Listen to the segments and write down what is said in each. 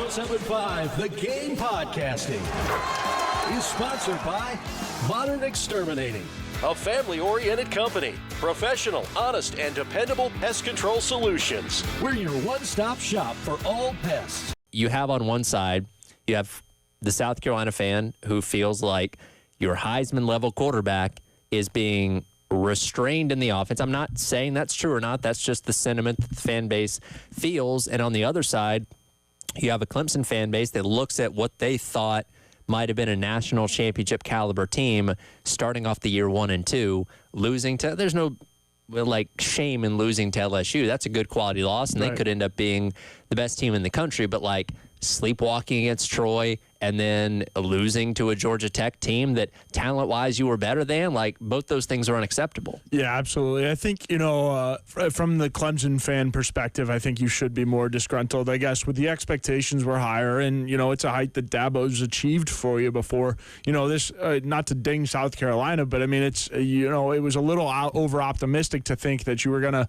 107.5, The Game Podcasting is sponsored by Modern Exterminating, a family-oriented company. Professional, honest, and dependable pest control solutions. We're your one-stop shop for all pests. You have on one side, you have the South Carolina fan who feels like your Heisman-level quarterback is being restrained in the offense. I'm not saying that's true or not. That's just the sentiment that the fan base feels. And on the other side, you have a Clemson fan base that looks at what they thought might have been a national championship caliber team starting off the year 1 and 2, losing to, there's no shame in losing to LSU. That's a good quality loss, and They could end up being the best team in the country, but sleepwalking against Troy and then losing to a Georgia Tech team that talent-wise you were better than, both those things are unacceptable. Yeah, absolutely. I think, from the Clemson fan perspective, I think you should be more disgruntled, I guess, with the expectations were higher, and, it's a height that Dabo's achieved for you before. This, not to ding South Carolina, but, it's, it was a little over-optimistic to think that you were going to,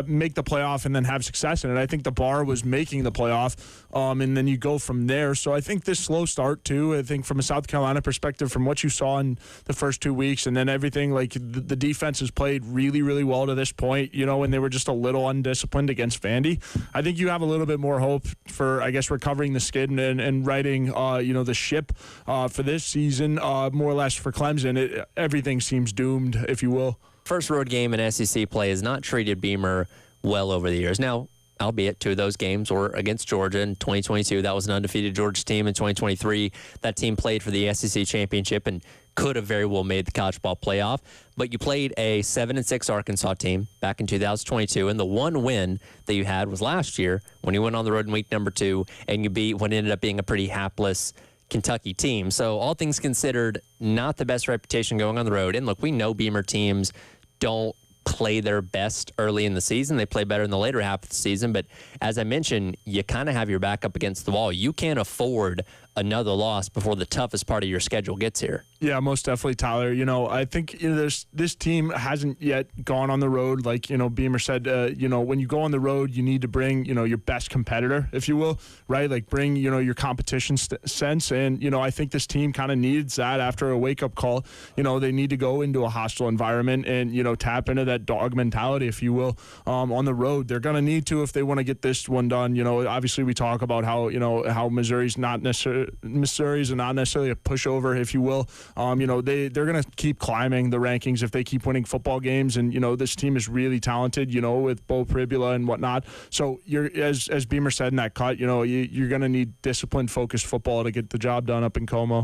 make the playoff and then have success in it. I think the bar was making the playoff, and then you go from there. So I think this slow start, too, I think from a South Carolina perspective, from what you saw in the first 2 weeks, and then everything, the defense has played really, really well to this point, and they were just a little undisciplined against Vandy. I think you have a little bit more hope for, I guess, recovering the skid and righting, the ship for this season, more or less for Clemson. Everything seems doomed, if you will. First road game in SEC play has not treated Beamer well over the years. Now, albeit 2 of those games were against Georgia in 2022. That was an undefeated Georgia team. In 2023, that team played for the SEC championship and could have very well made the college ball playoff. But you played a 7-6 Arkansas team back in 2022, and the one win that you had was last year when you went on the road in week number 2, and you beat what ended up being a pretty hapless Kentucky team. So all things considered, not the best reputation going on the road. And look, we know Beamer teams don't play their best early in the season. They play better in the later half of the season. But as I mentioned, you kind of have your back up against the wall. You can't afford another loss before the toughest part of your schedule gets here. Yeah, most definitely, Tyler. I think this team hasn't yet gone on the road. Like, Beamer said, when you go on the road, you need to bring, your best competitor, if you will, right? Like bring, your competition sense. And, I think this team kind of needs that after a wake-up call. They need to go into a hostile environment and, tap into that dog mentality, if you will, on the road. They're going to need to if they want to get this one done. Obviously we talk about how, how Missouri's not necessarily a pushover, if you will. They're going to keep climbing the rankings if they keep winning football games. And, this team is really talented, with Bo Pribula and whatnot. So you're, as Beamer said in that cut, you're going to need disciplined, focused football to get the job done up in Como.